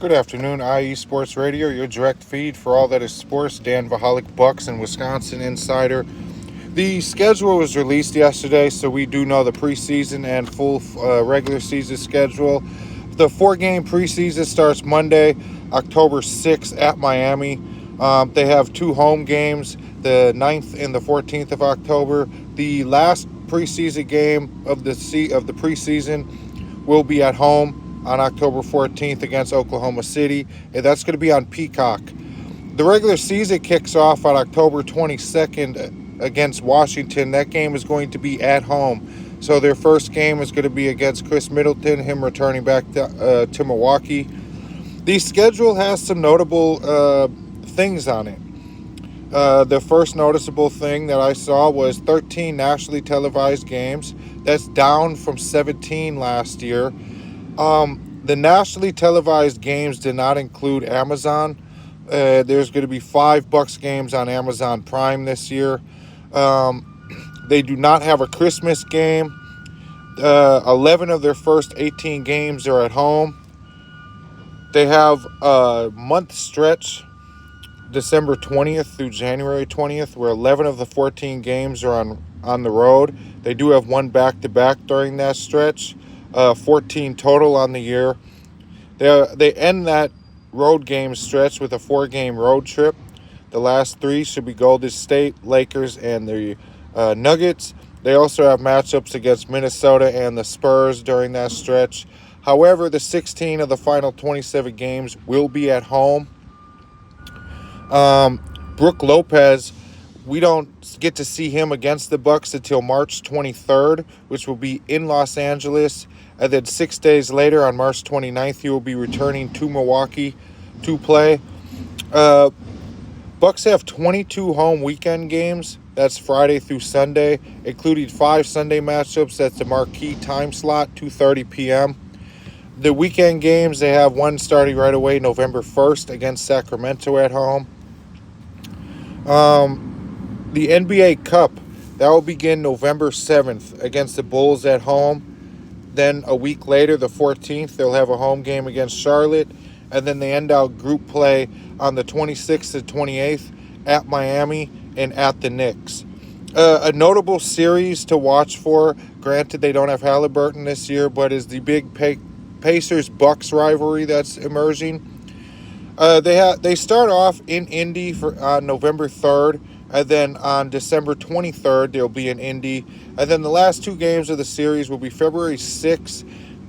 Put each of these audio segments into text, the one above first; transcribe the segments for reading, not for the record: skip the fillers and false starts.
Good afternoon, IE Sports Radio, your direct feed for all that is sports. Dan Vahalik Bucks and Wisconsin Insider. The schedule was released yesterday, so we do know the preseason and full regular season schedule. The four-game preseason starts Monday, October 6th at Miami. They have two home games, the 9th and the 14th of October. The last preseason game of the preseason will be at home on October 14th against Oklahoma City, and that's going to be on Peacock. The regular season kicks off on October 22nd against Washington. That game is going to be at home. So their first game is going to be against Chris Middleton, him returning back to Milwaukee. The schedule has some notable things on it. The first noticeable thing that I saw was 13 nationally televised games. That's down from 17 last year. The nationally televised games did not include Amazon. There's going to be 5 Bucks games on Amazon Prime this year. They do not have a Christmas game. 11 of their first 18 games are at home. They have a month stretch, December 20th through January 20th, where 11 of the 14 games are on the road. They do have one back-to-back during that stretch. 14 total on the year. They end that road game stretch with a 4-game road trip. The last 3 should be Golden State, Lakers, and the Nuggets. They also have matchups against Minnesota and the Spurs during that stretch. However, the 16 of the final 27 games will be at home. Brook Lopez, we don't get to see him against the Bucks until March 23rd, which will be in Los Angeles. And then 6 days later, on March 29th, he will be returning to Milwaukee to play. Bucks have 22 home weekend games. That's Friday through Sunday, including 5 Sunday matchups. That's the marquee time slot, 2:30 p.m. The weekend games, they have one starting right away, November 1st against Sacramento at home. The NBA Cup, that will begin November 7th against the Bulls at home. Then a week later, the 14th, they'll have a home game against Charlotte. And then they end out group play on the 26th and 28th at Miami and at the Knicks. A notable series to watch for, granted they don't have Halliburton this year, but is the big Pacers-Bucks rivalry that's emerging. They start off in Indy on November 3rd, and then on December 23rd, they'll be in Indy. And then the last 2 games of the series will be February 6th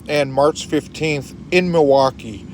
and March 15th in Milwaukee.